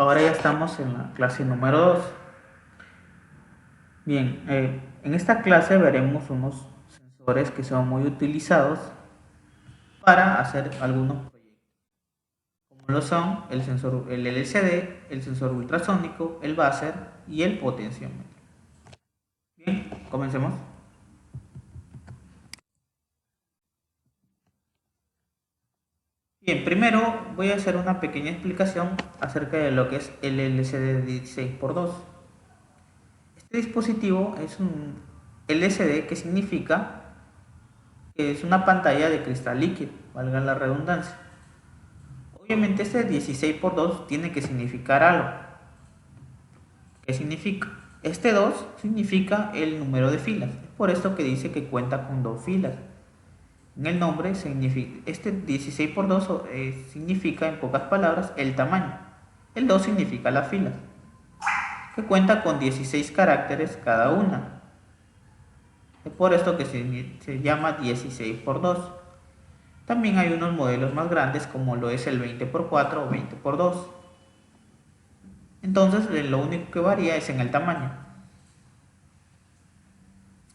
Ahora ya estamos en la clase número 2. Bien, en esta clase veremos unos sensores que son muy utilizados para hacer algunos proyectos, como lo son el sensor, el LCD, el sensor ultrasónico, el buzzer y el potenciómetro. Bien, comencemos. Bien, primero voy a hacer una pequeña explicación acerca de lo que es el LCD 16x2. Este dispositivo es un LCD, que significa que es una pantalla de cristal líquido, valga la redundancia. Obviamente este 16x2 tiene que significar algo. ¿Qué significa? Este 2 significa el número de filas, es por esto que dice que cuenta con 2 filas. En el nombre significa, este 16x2 significa, en pocas palabras, el tamaño. El 2 significa las filas, que cuenta con 16 caracteres cada una. Es por esto que se llama 16x2. También hay unos modelos más grandes, como lo es el 20x4 o 20x2. Entonces lo único que varía es en el tamaño.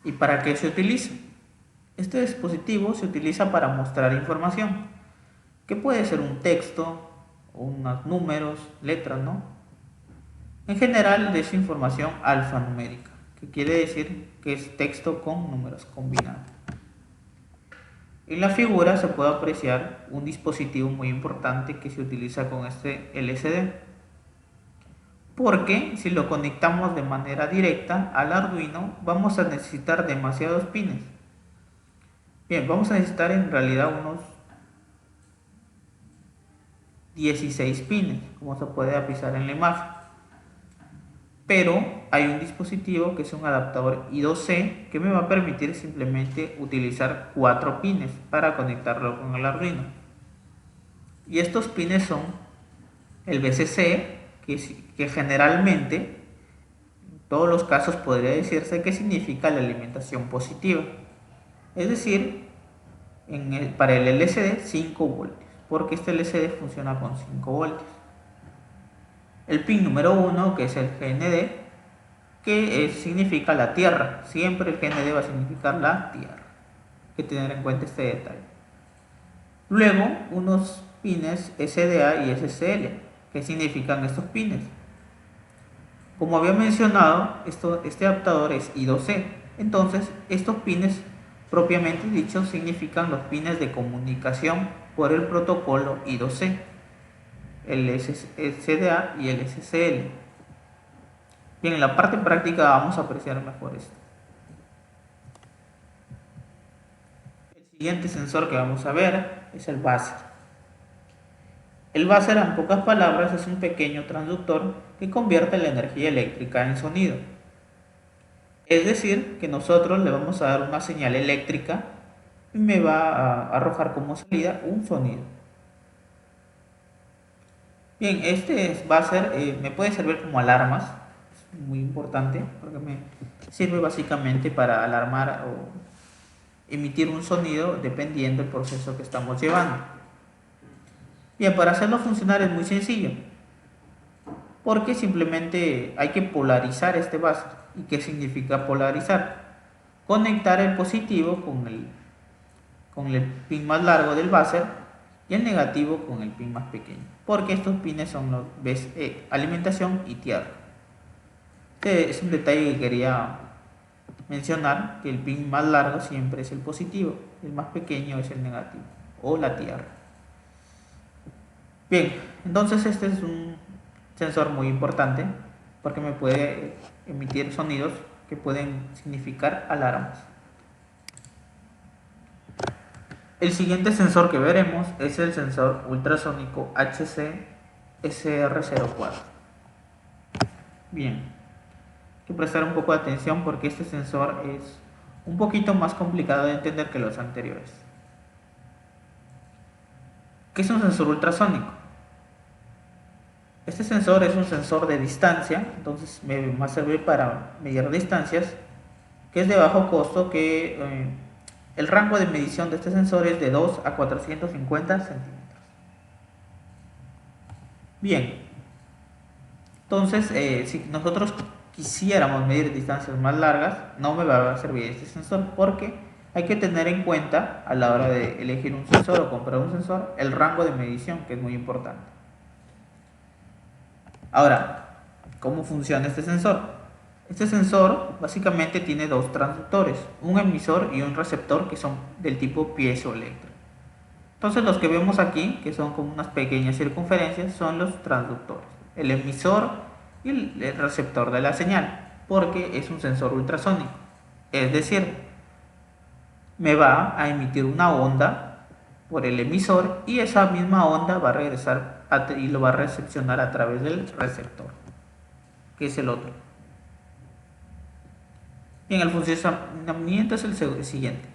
¿Y para qué se utiliza? Este dispositivo se utiliza para mostrar información, que puede ser un texto, o unos números, letras, ¿no? En general es información alfanumérica, que quiere decir que es texto con números combinados. En la figura se puede apreciar un dispositivo muy importante que se utiliza con este LCD, porque si lo conectamos de manera directa al Arduino vamos a necesitar demasiados pines. Bien, vamos a necesitar en realidad unos 16 pines, como se puede apreciar en la imagen. Pero hay un dispositivo que es un adaptador I2C que me va a permitir simplemente utilizar 4 pines para conectarlo con el Arduino. Y estos pines son el VCC, que generalmente, en todos los casos, podría decirse que significa la alimentación positiva. Es decir, para el LCD 5 voltios, porque este LCD funciona con 5 voltios. El pin número 1, que es el GND, que significa la tierra. Siempre el GND va a significar la tierra. Hay que tener en cuenta este detalle. Luego, unos pines SDA y SCL. ¿Qué significan estos pines? Como había mencionado, este adaptador es I2C. Entonces, estos pines, propiamente dicho, significan los pines de comunicación por el protocolo I2C, el SDA y el SCL. Bien, en la parte práctica vamos a apreciar mejor esto. El siguiente sensor que vamos a ver es el buzzer. El buzzer, en pocas palabras, es un pequeño transductor que convierte la energía eléctrica en sonido. Es decir, que nosotros le vamos a dar una señal eléctrica y me va a arrojar como salida un sonido. Bien, este buzzer me puede servir como alarmas, es muy importante porque me sirve básicamente para alarmar o emitir un sonido dependiendo del proceso que estamos llevando. Bien, para hacerlo funcionar es muy sencillo, porque simplemente hay que polarizar este buzzer. ¿Y qué significa polarizar? Conectar el positivo con el pin más largo del buzzer y el negativo con el pin más pequeño, porque estos pines son los alimentación y tierra. Este es un detalle que quería mencionar, que el pin más largo siempre es el positivo, el más pequeño es el negativo o la tierra. Bien, entonces este es un sensor muy importante porque me puede emitir sonidos que pueden significar alarmas. El siguiente sensor que veremos es el sensor ultrasónico HC-SR04. Bien, hay que prestar un poco de atención porque este sensor es un poquito más complicado de entender que los anteriores. ¿Qué es un sensor ultrasónico? Este sensor es un sensor de distancia, entonces me va a servir para medir distancias, que es de bajo costo, que el rango de medición de este sensor es de 2 a 450 centímetros. Bien, Entonces, si nosotros quisiéramos medir distancias más largas, no me va a servir este sensor porque hay que tener en cuenta a la hora de elegir un sensor o comprar un sensor el rango de medición, que es muy importante. Ahora, ¿cómo funciona este sensor? Este sensor básicamente tiene dos transductores, un emisor y un receptor que son del tipo piezoeléctrico. Entonces los que vemos aquí, que son como unas pequeñas circunferencias, son los transductores, el emisor y el receptor de la señal, porque es un sensor ultrasónico. Es decir, me va a emitir una onda por el emisor y esa misma onda va a regresar y lo va a recepcionar a través del receptor, que es el otro. Bien, el funcionamiento es el siguiente.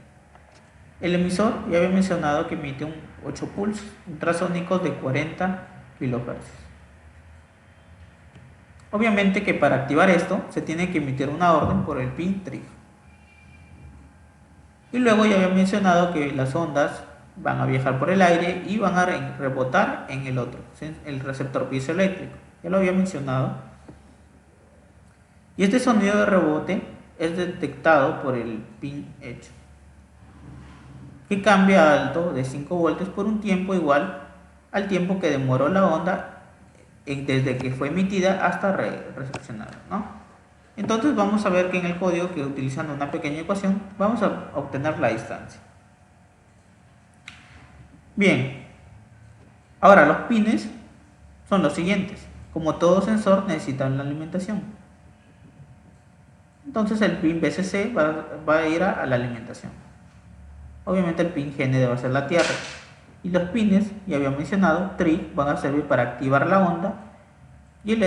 El emisor, ya había mencionado que emite 8 pulsos ultrasónicos de 40 kHz. Obviamente que para activar esto se tiene que emitir una orden por el pin TRIG. Y luego ya había mencionado que las ondas van a viajar por el aire y van a rebotar en el otro, el receptor piezoeléctrico. Ya lo había mencionado. Y este sonido de rebote es detectado por el pin hecho, que cambia a alto de 5 voltios por un tiempo igual al tiempo que demoró la onda desde que fue emitida hasta recepcionada, ¿no? Entonces vamos a ver que en el código, que utilizando una pequeña ecuación, vamos a obtener la distancia. Bien, ahora los pines son los siguientes. Como todo sensor necesita una alimentación. Entonces el pin BCC va a ir a la alimentación. Obviamente el pin GND va a ser la tierra. Y los pines, ya había mencionado, TRIG, van a servir para activar la onda. Y el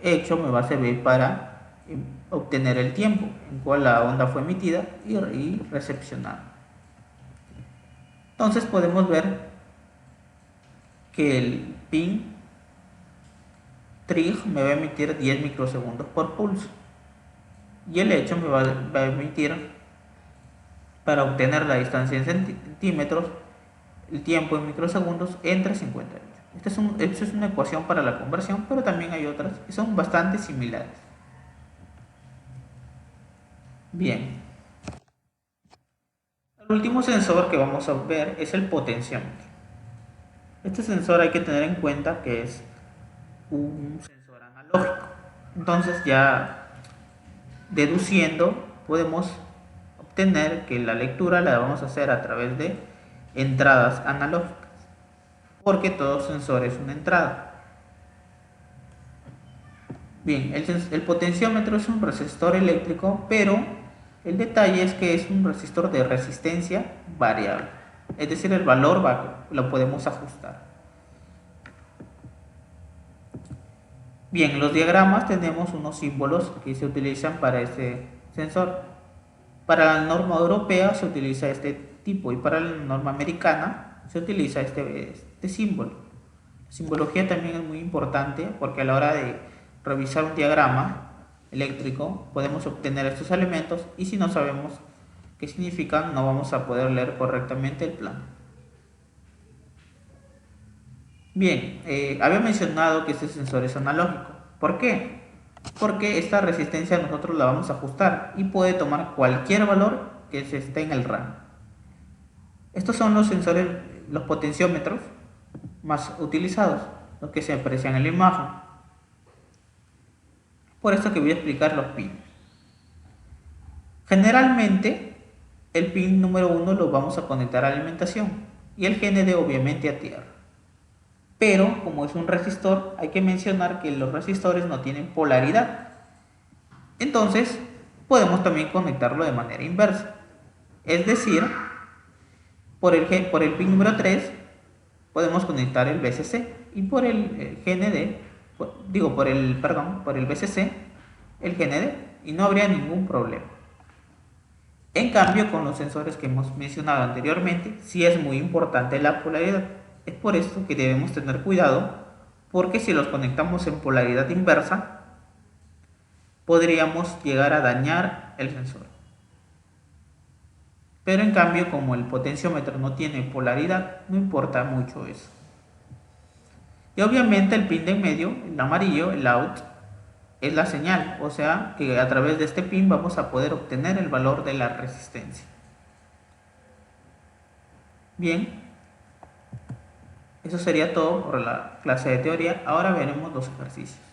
hecho me va a servir para obtener el tiempo en cual la onda fue emitida y recepcionada. Entonces podemos ver que el pin TRIG me va a emitir 10 microsegundos por pulso. Y el hecho me va a emitir, para obtener la distancia en centímetros, el tiempo en microsegundos entre 58. Esta es una ecuación para la conversión, pero también hay otras que son bastante similares. Bien. El último sensor que vamos a ver es el potenciómetro. Este sensor hay que tener en cuenta que es un sensor analógico. Entonces ya deduciendo podemos obtener que la lectura la vamos a hacer a través de entradas analógicas, porque todo sensor es una entrada. Bien, el potenciómetro es un resistor eléctrico, pero el detalle es que es un resistor de resistencia variable, es decir, el valor lo podemos ajustar. Bien, en los diagramas tenemos unos símbolos que se utilizan para este sensor. Para la norma europea se utiliza este tipo y para la norma americana se utiliza este símbolo. La simbología también es muy importante porque a la hora de revisar un diagrama eléctrico podemos obtener estos elementos y si no sabemos qué significan no vamos a poder leer correctamente el plano. Bien, había mencionado que este sensor es analógico. ¿Por qué? Porque esta resistencia nosotros la vamos a ajustar y puede tomar cualquier valor que esté en el rango. Estos son los sensores, los potenciómetros más utilizados, los que se aprecian en la imagen. Por esto que voy a explicar los pines. Generalmente el pin número 1 lo vamos a conectar a alimentación y el GND obviamente a tierra. Pero como es un resistor, hay que mencionar que los resistores no tienen polaridad. Entonces podemos también conectarlo de manera inversa. Es decir, por el pin número 3 podemos conectar el VCC y por el GND, por el VCC, el GND, y no habría ningún problema. En cambio, con los sensores que hemos mencionado anteriormente, sí es muy importante la polaridad. Es por esto que debemos tener cuidado, porque si los conectamos en polaridad inversa, podríamos llegar a dañar el sensor. Pero en cambio, como el potenciómetro no tiene polaridad, no importa mucho eso. Y obviamente el pin de en medio, el amarillo, el out, es la señal, o sea que a través de este pin vamos a poder obtener el valor de la resistencia. Bien, eso sería todo por la clase de teoría. Ahora veremos los ejercicios.